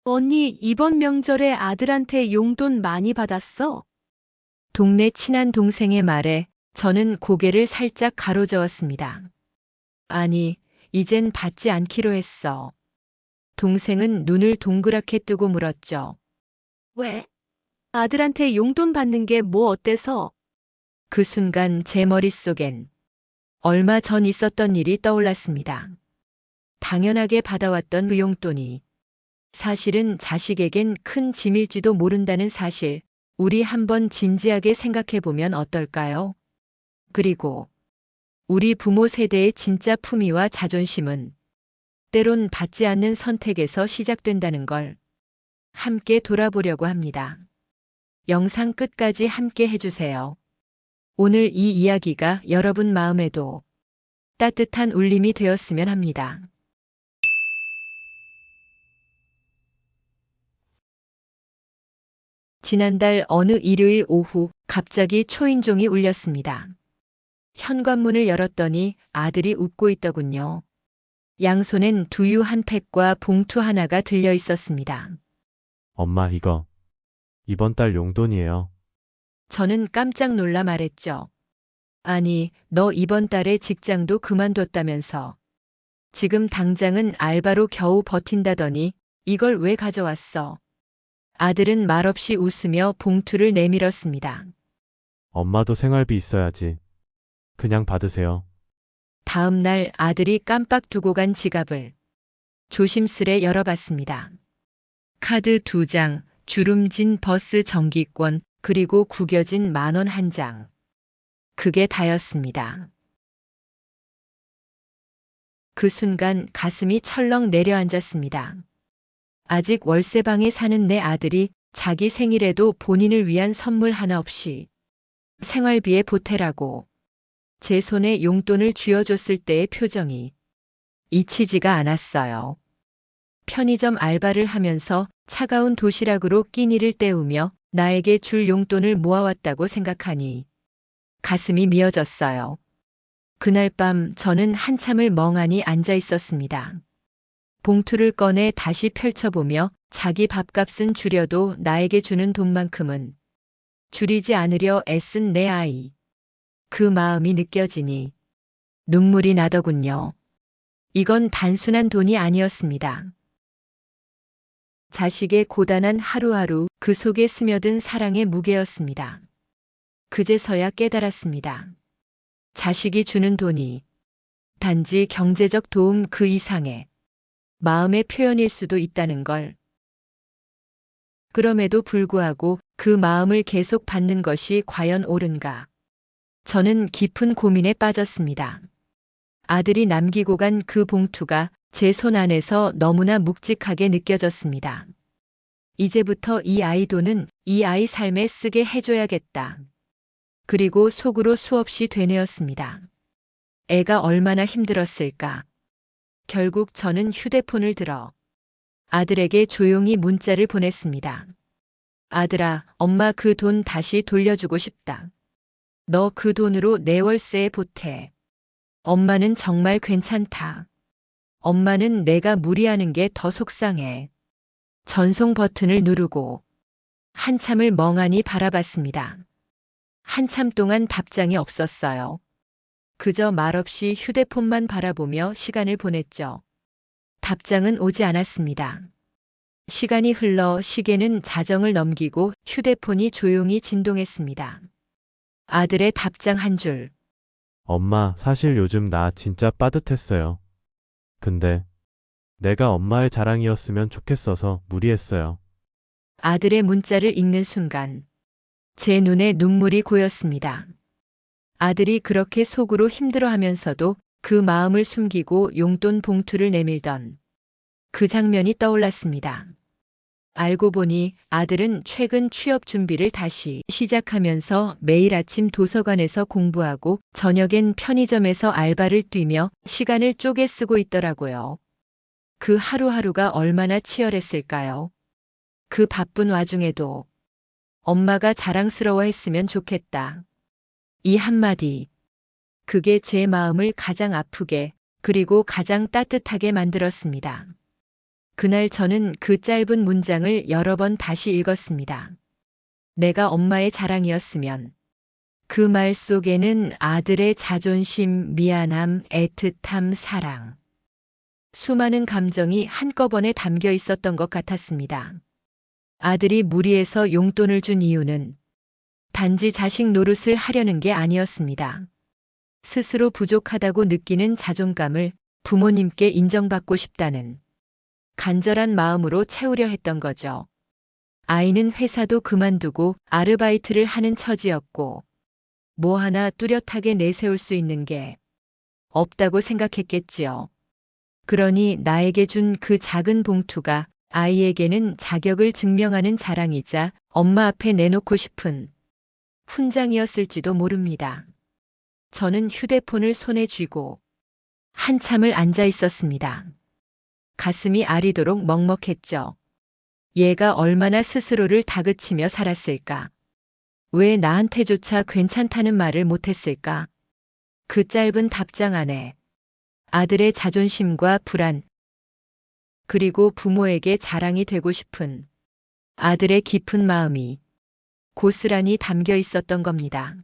언니, 이번 명절에 아들한테 용돈 많이 받았어? 동네 친한 동생의 말에 저는 고개를 살짝 가로저었습니다. 아니, 이젠 받지 않기로 했어. 동생은 눈을 동그랗게 뜨고 물었죠. 왜? 아들한테 용돈 받는 게 뭐 어때서? 그 순간 제 머릿속엔 얼마 전 있었던 일이 떠올랐습니다. 당연하게 받아왔던 그 용돈이 사실은 자식에겐 큰 짐일지도 모른다는 사실, 우리 한번 진지하게 생각해 보면 어떨까요? 그리고 우리 부모 세대의 진짜 품위와 자존심은 때론 받지 않는 선택에서 시작된다는 걸 함께 돌아보려고 합니다. 영상 끝까지 함께 해주세요. 오늘 이 이야기가 여러분 마음에도 따뜻한 울림이 되었으면 합니다. 지난달 어느 일요일 오후 갑자기 초인종이 울렸습니다. 현관문을 열었더니 아들이 웃고 있더군요. 양손엔 두유 한 팩과 봉투 하나가 들려 있었습니다. 엄마, 이거 이번 달 용돈이에요. 저는 깜짝 놀라 말했죠. 아니, 너 이번 달에 직장도 그만뒀다면서. 지금 당장은 알바로 겨우 버틴다더니 이걸 왜 가져왔어? 아들은 말없이 웃으며 봉투를 내밀었습니다. 엄마도 생활비 있어야지. 그냥 받으세요. 다음 날 아들이 깜빡 두고 간 지갑을 조심스레 열어봤습니다. 카드 2장, 주름진 버스 정기권, 그리고 구겨진 10,000원 한 장. 그게 다였습니다. 그 순간 가슴이 철렁 내려앉았습니다. 아직 월세방에 사는 내 아들이 자기 생일에도 본인을 위한 선물 하나 없이 생활비에 보태라고 제 손에 용돈을 쥐어줬을 때의 표정이 잊히지가 않았어요. 편의점 알바를 하면서 차가운 도시락으로 끼니를 때우며 나에게 줄 용돈을 모아왔다고 생각하니 가슴이 미어졌어요. 그날 밤 저는 한참을 멍하니 앉아 있었습니다. 봉투를 꺼내 다시 펼쳐보며 자기 밥값은 줄여도 나에게 주는 돈만큼은 줄이지 않으려 애쓴 내 아이. 그 마음이 느껴지니 눈물이 나더군요. 이건 단순한 돈이 아니었습니다. 자식의 고단한 하루하루, 그 속에 스며든 사랑의 무게였습니다. 그제서야 깨달았습니다. 자식이 주는 돈이 단지 경제적 도움 그 이상의 마음의 표현일 수도 있다는 걸. 그럼에도 불구하고 그 마음을 계속 받는 것이 과연 옳은가? 저는 깊은 고민에 빠졌습니다. 아들이 남기고 간 그 봉투가 제 손 안에서 너무나 묵직하게 느껴졌습니다. 이제부터 이 아이 돈은 이 아이 삶에 쓰게 해줘야겠다. 그리고 속으로 수없이 되뇌었습니다. 애가 얼마나 힘들었을까? 결국 저는 휴대폰을 들어 아들에게 조용히 문자를 보냈습니다. 아들아, 엄마 그 돈 다시 돌려주고 싶다. 너 그 돈으로 내 월세에 보태. 엄마는 정말 괜찮다. 엄마는 내가 무리하는 게 더 속상해. 전송 버튼을 누르고 한참을 멍하니 바라봤습니다. 한참 동안 답장이 없었어요. 그저 말없이 휴대폰만 바라보며 시간을 보냈죠. 답장은 오지 않았습니다. 시간이 흘러 시계는 자정을 넘기고 휴대폰이 조용히 진동했습니다. 아들의 답장 한 줄. 엄마, 사실 요즘 나 진짜 빠듯했어요. 근데 내가 엄마의 자랑이었으면 좋겠어서 무리했어요. 아들의 문자를 읽는 순간 제 눈에 눈물이 고였습니다. 아들이 그렇게 속으로 힘들어하면서도 그 마음을 숨기고 용돈 봉투를 내밀던 그 장면이 떠올랐습니다. 알고 보니 아들은 최근 취업 준비를 다시 시작하면서 매일 아침 도서관에서 공부하고 저녁엔 편의점에서 알바를 뛰며 시간을 쪼개 쓰고 있더라고요. 그 하루하루가 얼마나 치열했을까요? 그 바쁜 와중에도 엄마가 자랑스러워했으면 좋겠다. 이 한마디. 그게 제 마음을 가장 아프게 그리고 가장 따뜻하게 만들었습니다. 그날 저는 그 짧은 문장을 여러 번 다시 읽었습니다. 내가 엄마의 자랑이었으면. 그 말 속에는 아들의 자존심, 미안함, 애틋함, 사랑. 수많은 감정이 한꺼번에 담겨 있었던 것 같았습니다. 아들이 무리해서 용돈을 준 이유는 단지 자식 노릇을 하려는 게 아니었습니다. 스스로 부족하다고 느끼는 자존감을 부모님께 인정받고 싶다는 간절한 마음으로 채우려 했던 거죠. 아이는 회사도 그만두고 아르바이트를 하는 처지였고 뭐 하나 뚜렷하게 내세울 수 있는 게 없다고 생각했겠지요. 그러니 나에게 준 그 작은 봉투가 아이에게는 자격을 증명하는 자랑이자 엄마 앞에 내놓고 싶은 훈장이었을지도 모릅니다. 저는 휴대폰을 손에 쥐고 한참을 앉아 있었습니다. 가슴이 아리도록 먹먹했죠. 얘가 얼마나 스스로를 다그치며 살았을까? 왜 나한테조차 괜찮다는 말을 못했을까? 그 짧은 답장 안에 아들의 자존심과 불안, 그리고 부모에게 자랑이 되고 싶은 아들의 깊은 마음이 고스란히 담겨 있었던 겁니다.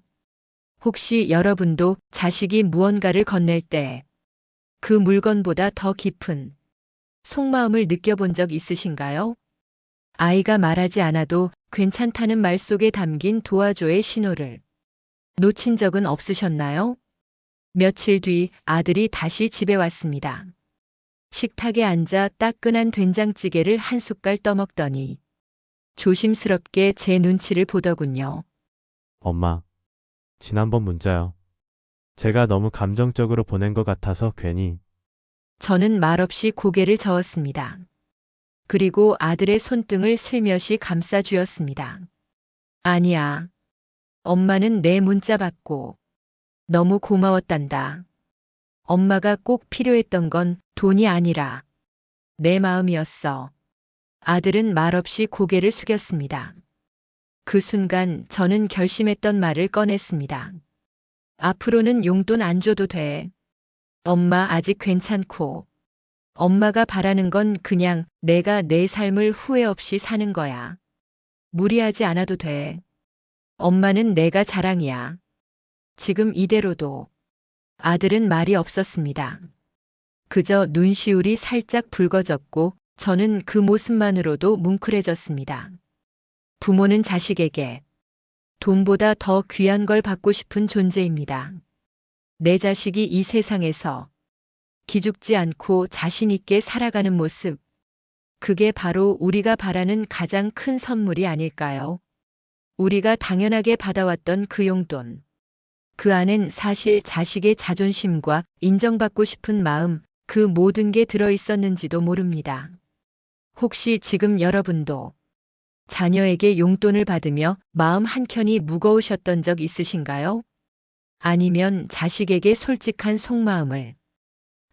혹시 여러분도 자식이 무언가를 건넬 때 그 물건보다 더 깊은 속마음을 느껴본 적 있으신가요? 아이가 말하지 않아도 괜찮다는 말 속에 담긴 도와줘의 신호를 놓친 적은 없으셨나요? 며칠 뒤 아들이 다시 집에 왔습니다. 식탁에 앉아 따끈한 된장찌개를 한 숟갈 떠먹더니 조심스럽게 제 눈치를 보더군요. 엄마, 지난번 문자요. 제가 너무 감정적으로 보낸 것 같아서 괜히. 저는 말없이 고개를 저었습니다. 그리고 아들의 손등을 슬며시 감싸 쥐었습니다. 아니야. 엄마는 내 문자 받고 너무 고마웠단다. 엄마가 꼭 필요했던 건 돈이 아니라 내 마음이었어. 아들은 말없이 고개를 숙였습니다. 그 순간 저는 결심했던 말을 꺼냈습니다. 앞으로는 용돈 안 줘도 돼. 엄마 아직 괜찮고. 엄마가 바라는 건 그냥 내가 내 삶을 후회 없이 사는 거야. 무리하지 않아도 돼. 엄마는 내가 자랑이야. 지금 이대로도. 아들은 말이 없었습니다. 그저 눈시울이 살짝 붉어졌고 저는 그 모습만으로도 뭉클해졌습니다. 부모는 자식에게 돈보다 더 귀한 걸 받고 싶은 존재입니다. 내 자식이 이 세상에서 기죽지 않고 자신 있게 살아가는 모습, 그게 바로 우리가 바라는 가장 큰 선물이 아닐까요? 우리가 당연하게 받아왔던 그 용돈. 그 안엔 사실 자식의 자존심과 인정받고 싶은 마음, 그 모든 게 들어 있었는지도 모릅니다. 혹시 지금 여러분도 자녀에게 용돈을 받으며 마음 한켠이 무거우셨던 적 있으신가요? 아니면 자식에게 솔직한 속마음을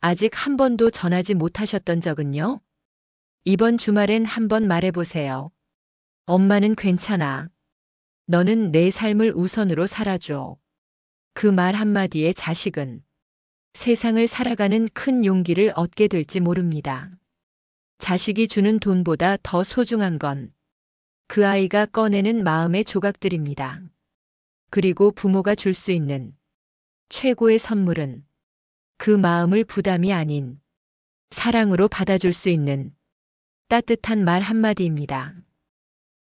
아직 한 번도 전하지 못하셨던 적은요? 이번 주말엔 한번 말해보세요. 엄마는 괜찮아. 너는 내 삶을 우선으로 살아줘. 그 말 한마디에 자식은 세상을 살아가는 큰 용기를 얻게 될지 모릅니다. 자식이 주는 돈보다 더 소중한 건 그 아이가 꺼내는 마음의 조각들입니다. 그리고 부모가 줄 수 있는 최고의 선물은 그 마음을 부담이 아닌 사랑으로 받아줄 수 있는 따뜻한 말 한마디입니다.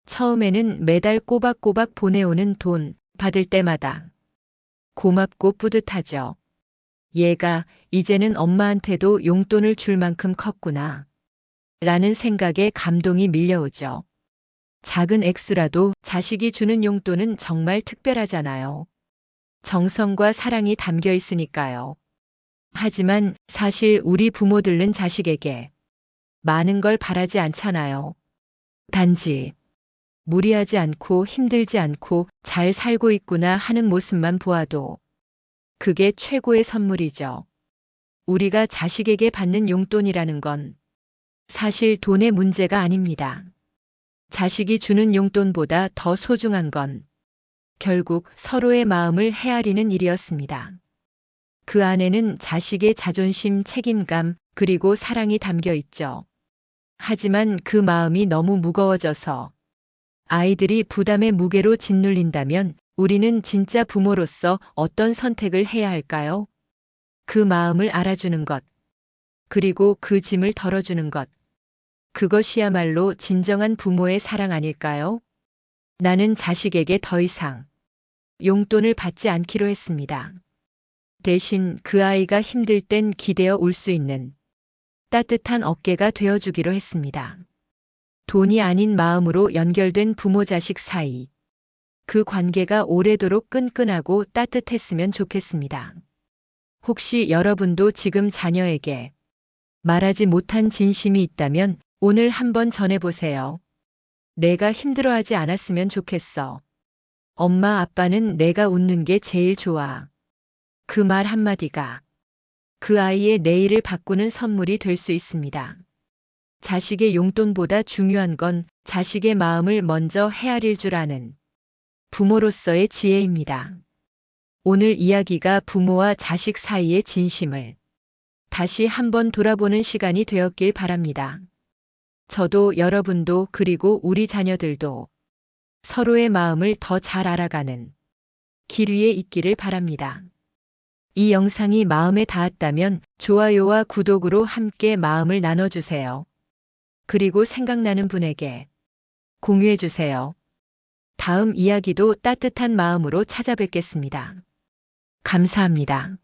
처음에는 매달 꼬박꼬박 보내오는 돈 받을 때마다 고맙고 뿌듯하죠. 얘가 이제는 엄마한테도 용돈을 줄 만큼 컸구나. 라는 생각에 감동이 밀려오죠. 작은 액수라도 자식이 주는 용돈은 정말 특별하잖아요. 정성과 사랑이 담겨 있으니까요. 하지만 사실 우리 부모들은 자식에게 많은 걸 바라지 않잖아요. 단지 무리하지 않고 힘들지 않고 잘 살고 있구나 하는 모습만 보아도 그게 최고의 선물이죠. 우리가 자식에게 받는 용돈이라는 건 사실 돈의 문제가 아닙니다. 자식이 주는 용돈보다 더 소중한 건 결국 서로의 마음을 헤아리는 일이었습니다. 그 안에는 자식의 자존심, 책임감, 그리고 사랑이 담겨 있죠. 하지만 그 마음이 너무 무거워져서 아이들이 부담의 무게로 짓눌린다면 우리는 진짜 부모로서 어떤 선택을 해야 할까요? 그 마음을 알아주는 것, 그리고 그 짐을 덜어주는 것. 그것이야말로 진정한 부모의 사랑 아닐까요? 나는 자식에게 더 이상 용돈을 받지 않기로 했습니다. 대신 그 아이가 힘들 땐 기대어 올 수 있는 따뜻한 어깨가 되어주기로 했습니다. 돈이 아닌 마음으로 연결된 부모 자식 사이. 그 관계가 오래도록 끈끈하고 따뜻했으면 좋겠습니다. 혹시 여러분도 지금 자녀에게 말하지 못한 진심이 있다면 오늘 한번 전해보세요. 내가 힘들어하지 않았으면 좋겠어. 엄마, 아빠는 내가 웃는 게 제일 좋아. 그 말 한마디가 그 아이의 내일을 바꾸는 선물이 될 수 있습니다. 자식의 용돈보다 중요한 건 자식의 마음을 먼저 헤아릴 줄 아는 부모로서의 지혜입니다. 오늘 이야기가 부모와 자식 사이의 진심을 다시 한번 돌아보는 시간이 되었길 바랍니다. 저도 여러분도 그리고 우리 자녀들도 서로의 마음을 더 잘 알아가는 길 위에 있기를 바랍니다. 이 영상이 마음에 닿았다면 좋아요와 구독으로 함께 마음을 나눠주세요. 그리고 생각나는 분에게 공유해주세요. 다음 이야기도 따뜻한 마음으로 찾아뵙겠습니다. 감사합니다.